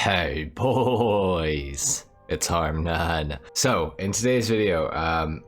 Hey boys, it's HarmNone. So in today's video,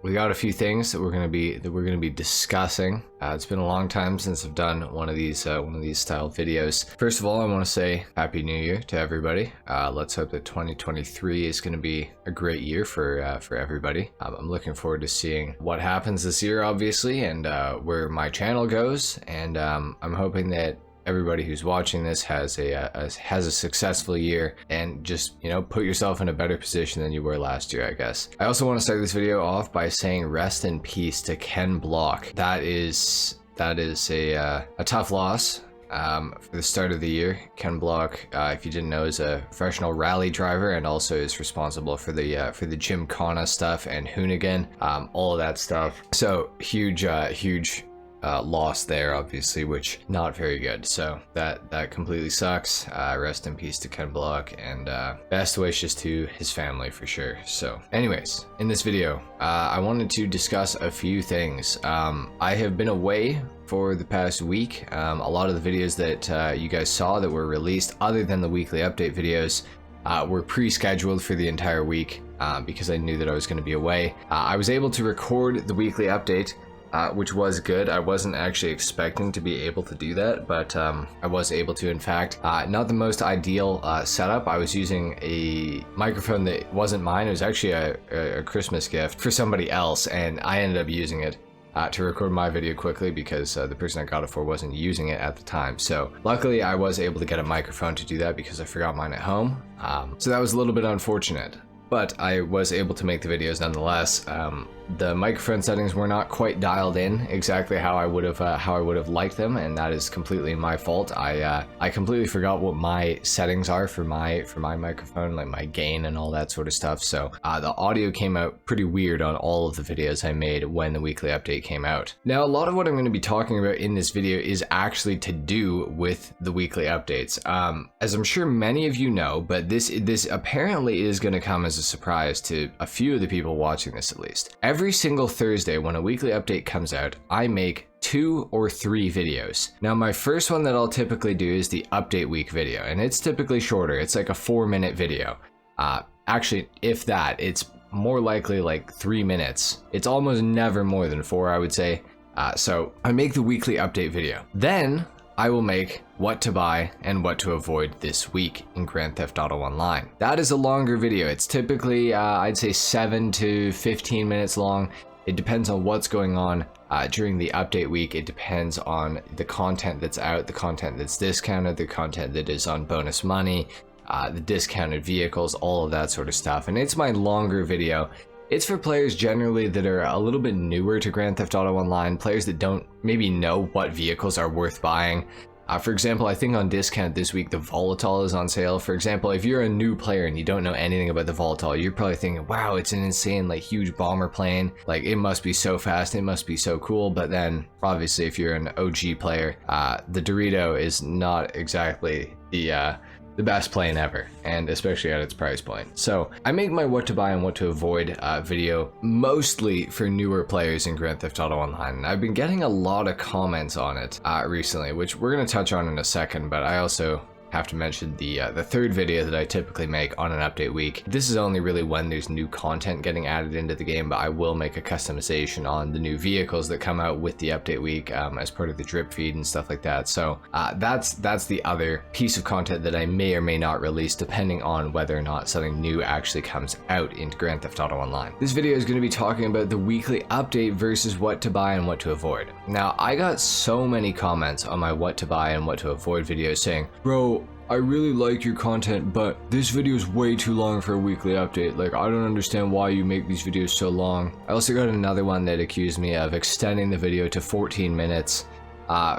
we got a few things that we're gonna be discussing. It's been a long time since I've done one of these style videos. First of all, I want to say Happy New Year to everybody. Let's hope that 2023 is going to be a great year for everybody. I'm looking forward to seeing what happens this year, obviously, and where my channel goes. And I'm hoping that everybody who's watching this has a successful year, and just, you know, put yourself in a better position than you were last year, I guess. I also want to start this video off by saying rest in peace to Ken Block. That is a tough loss for the start of the year. Ken Block, if you didn't know, is a professional rally driver and also is responsible for the Gymkhana stuff and Hoonigan, all of that stuff. So huge loss there, obviously, which not very good. So that completely sucks. Rest in peace to Ken Block, and best wishes to his family for sure. So anyways, in this video, I wanted to discuss a few things. I have been away for the past week. A lot of the videos that you guys saw that were released, other than the weekly update videos, were pre-scheduled for the entire week because I knew that I was going to be away. I was able to record the weekly update, which was good. I wasn't actually expecting to be able to do that, but I was able to, in fact. Not the most ideal setup. I was using a microphone that wasn't mine. It was actually a Christmas gift for somebody else, and I ended up using it to record my video quickly because the person I got it for wasn't using it at the time. So luckily I was able to get a microphone to do that because I forgot mine at home. So that was a little bit unfortunate, but I was able to make the videos nonetheless. The microphone settings were not quite dialed in exactly how I would have liked them, and that is completely my fault. I completely forgot what my settings are for my microphone, like my gain and all that sort of stuff. So the audio came out pretty weird on all of the videos I made when the weekly update came out. Now, a lot of what I'm going to be talking about in this video is actually to do with the weekly updates. As I'm sure many of you know, but this apparently is going to come as a surprise to a few of the people watching this, at least. Every single Thursday when a weekly update comes out, I make 2 or 3 videos. Now, my first one that I'll typically do is the update week video, and it's typically shorter. It's like a 4-minute video. Actually, if that, it's more likely like 3 minutes. It's almost never more than 4, I would say. So I make the weekly update video. Then I will make what to buy and what to avoid this week in Grand Theft Auto Online. That is a longer video. It's typically, I'd say 7 to 15 minutes long. It depends on what's going on during the update week. It depends on the content that's out, the content that's discounted, the content that is on bonus money, the discounted vehicles, all of that sort of stuff. And it's my longer video. It's for players generally that are a little bit newer to Grand Theft Auto Online, players that don't maybe know what vehicles are worth buying. For example, I think on discount this week, the Volatile is on sale. For example, if you're a new player and you don't know anything about the Volatile, you're probably thinking, wow, it's an insane, like, huge bomber plane. Like, it must be so fast, it must be so cool. But then, obviously, if you're an OG player, the Dorito is not exactly the best plane ever, and especially at its price point. So I make my what to buy and what to avoid video mostly for newer players in Grand Theft Auto Online, and I've been getting a lot of comments on it recently, which we're going to touch on in a second. But I also have to mention the third video that I typically make on an update week. This is only really when there's new content getting added into the game, but I will make a customization on the new vehicles that come out with the update week as part of the drip feed and stuff like that. So that's the other piece of content that I may or may not release, depending on whether or not something new actually comes out into Grand Theft Auto Online. This video is going to be talking about the weekly update versus what to buy and what to avoid. Now, I got so many comments on my what to buy and what to avoid videos saying, bro, I really like your content, but this video is way too long for a weekly update. Like, I don't understand why you make these videos so long. I also got another one that accused me of extending the video to 14 minutes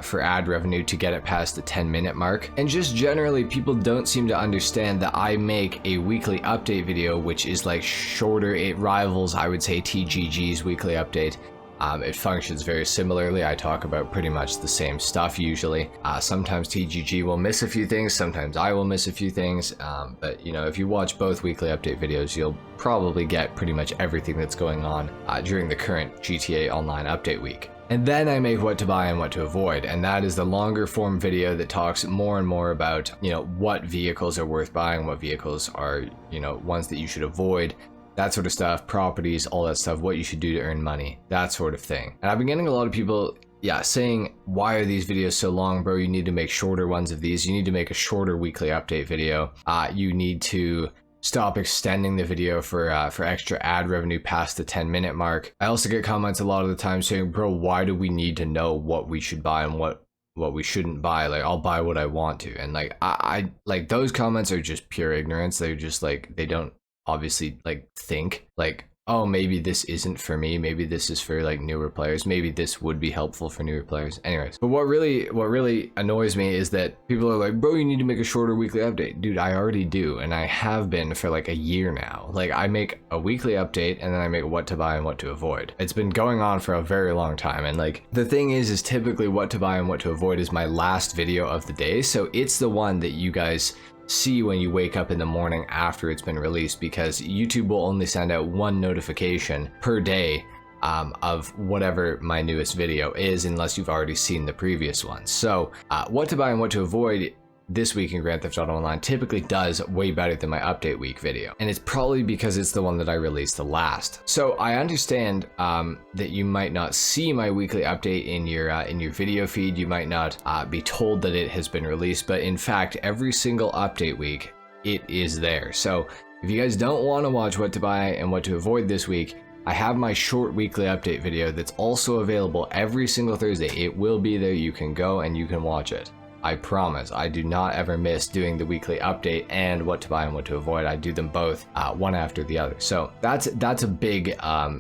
for ad revenue to get it past the 10-minute mark. And just generally, people don't seem to understand that I make a weekly update video, which is like shorter. It rivals, I would say, TGG's weekly update. It functions very similarly. I talk about pretty much the same stuff usually. Sometimes TGG will miss a few things, sometimes I will miss a few things, but you know, if you watch both weekly update videos, you'll probably get pretty much everything that's going on during the current GTA Online update week. And then I make what to buy and what to avoid. And that is the longer form video that talks more and more about, what vehicles are worth buying, what vehicles are, ones that you should avoid, that sort of stuff, properties, all that stuff, what you should do to earn money, that sort of thing. And I've been getting a lot of people saying, why are these videos so long, bro? You need to make shorter ones of these. You need to make a shorter weekly update video. You need to stop extending the video for extra ad revenue past the 10-minute mark. I also get comments a lot of the time saying, bro, why do we need to know what we should buy and what we shouldn't buy? Like, I'll buy what I want to. And like, I like, those comments are just pure ignorance. They're just like, they don't obviously like think like, oh, maybe this isn't for me, maybe this is for like newer players, maybe this would be helpful for newer players. Anyways, but what really annoys me is that people are like, bro, you need to make a shorter weekly update. Dude, I already do, and I have been for like a year now. Like, I make a weekly update and then I make what to buy and what to avoid. It's been going on for a very long time, and like, the thing is typically what to buy and what to avoid is my last video of the day, so it's the one that you guys see when you wake up in the morning after it's been released, because YouTube will only send out one notification per day of whatever my newest video is, unless you've already seen the previous one. So what to buy and what to avoid this week in Grand Theft Auto Online typically does way better than my update week video, and it's probably because it's the one that I released the last. So I understand that you might not see my weekly update in your video feed. You might not be told that it has been released, but in fact, every single update week it is there. So if you guys don't want to watch what to buy and what to avoid this week, I have my short weekly update video that's also available every single Thursday. It will be there. You can go and you can watch it. I promise. I do not ever miss doing the weekly update and what to buy and what to avoid. I do them both one after the other. So that's a big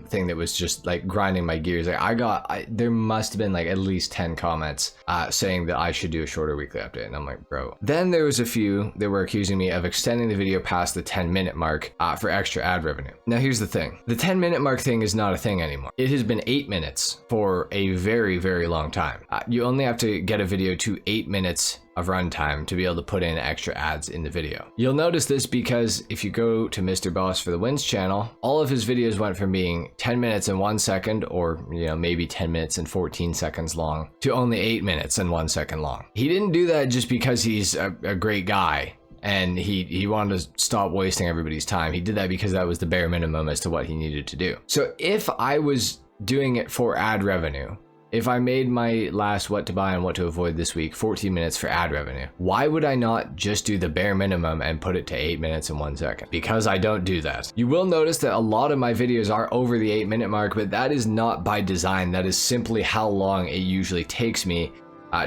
thing that was just like grinding my gears. Like, there must have been like at least 10 comments saying that I should do a shorter weekly update, and I'm like, bro. Then there was a few that were accusing me of extending the video past the 10-minute mark for extra ad revenue. Now here's the thing. The 10-minute mark thing is not a thing anymore. It has been 8 minutes for a very, very long time. You only have to get a video to 8 minutes of runtime to be able to put in extra ads in the video. You'll notice this because if you go to Mr. Boss for the Wins channel, all of his videos went from being 10 minutes and 1 second, or maybe 10 minutes and 14 seconds long, to only 8 minutes and 1 second long. He didn't do that just because he's a great guy and he wanted to stop wasting everybody's time. He did that because that was the bare minimum as to what he needed to do. So if I was doing it for ad revenue, if I made my last what to buy and what to avoid this week 14 minutes for ad revenue, why would I not just do the bare minimum and put it to 8 minutes and 1 second? Because I don't do that. You will notice that a lot of my videos are over the 8-minute mark, but that is not by design. That is simply how long it usually takes me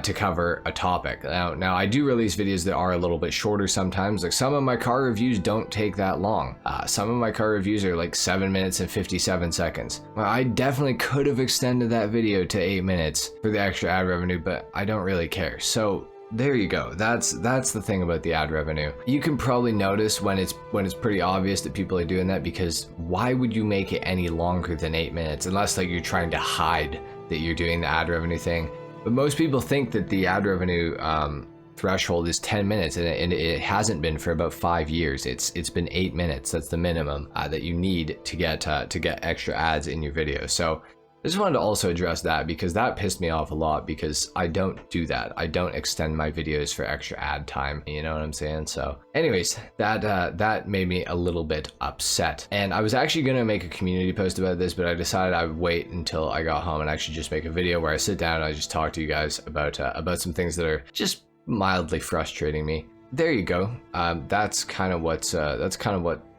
to cover a topic. Now I do release videos that are a little bit shorter sometimes. Like, some of my car reviews don't take that long. Some of my car reviews are like 7 minutes and 57 seconds. Well, I definitely could have extended that video to 8 minutes for the extra ad revenue, but I don't really care. So there you go. That's the thing about the ad revenue. You can probably notice when it's pretty obvious that people are doing that, because why would you make it any longer than 8 minutes unless like you're trying to hide that you're doing the ad revenue thing? But most people think that the ad revenue threshold is 10 minutes, and it hasn't been for about 5 years. It's been 8 minutes. That's the minimum that you need to get extra ads in your video. So I just wanted to also address that, because that pissed me off a lot, because I don't do that. I don't extend my videos for extra ad time, you know what I'm saying? So anyways, that made me a little bit upset. And I was actually gonna make a community post about this, but I decided I would wait until I got home and actually just make a video where I sit down and I just talk to you guys about some things that are just mildly frustrating me. There you go. That's kind of what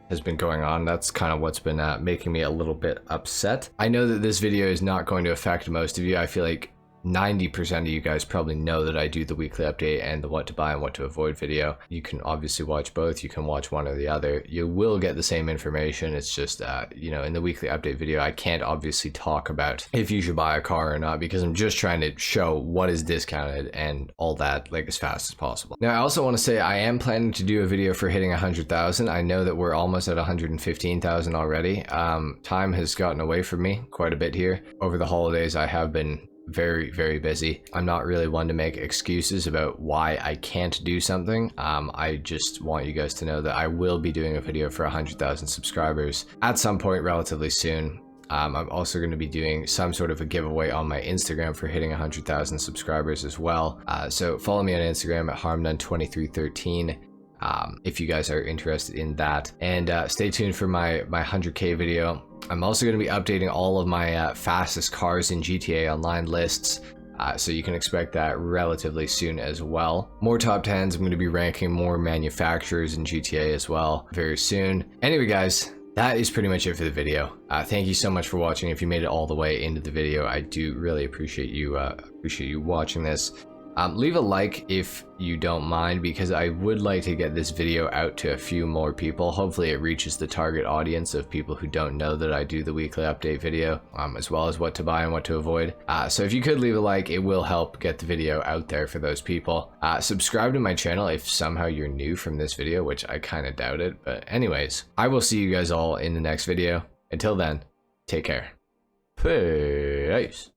has been going on. That's kind of what's been making me a little bit upset. I know that this video is not going to affect most of you. I feel like 90% of you guys probably know that I do the weekly update and the what to buy and what to avoid video. You can obviously watch both. You can watch one or the other. You will get the same information. It's just, in the weekly update video, I can't obviously talk about if you should buy a car or not, because I'm just trying to show what is discounted and all that, like, as fast as possible. Now, I also want to say I am planning to do a video for hitting 100,000. I know that we're almost at 115,000 already. Time has gotten away from me quite a bit here. Over the holidays, I have been very, very busy. I'm not really one to make excuses about why I can't do something. I just want you guys to know that I will be doing a video for 100,000 subscribers at some point relatively soon. I'm also going to be doing some sort of a giveaway on my Instagram for hitting 100,000 subscribers as well. So follow me on Instagram at HarmNone2313 if you guys are interested in that. And stay tuned for my 100K video. I'm also going to be updating all of my fastest cars in GTA Online lists. So you can expect that relatively soon as well. More top 10s. I'm going to be ranking more manufacturers in GTA as well very soon. Anyway, guys, that is pretty much it for the video. Thank you so much for watching. If you made it all the way into the video, I do really appreciate you watching this. Leave a like if you don't mind, because I would like to get this video out to a few more people. Hopefully it reaches the target audience of people who don't know that I do the weekly update video, as well as what to buy and what to avoid. So if you could leave a like, it will help get the video out there for those people. Subscribe to my channel if somehow you're new from this video, which I kind of doubt it. But anyways, I will see you guys all in the next video. Until then, take care. Peace.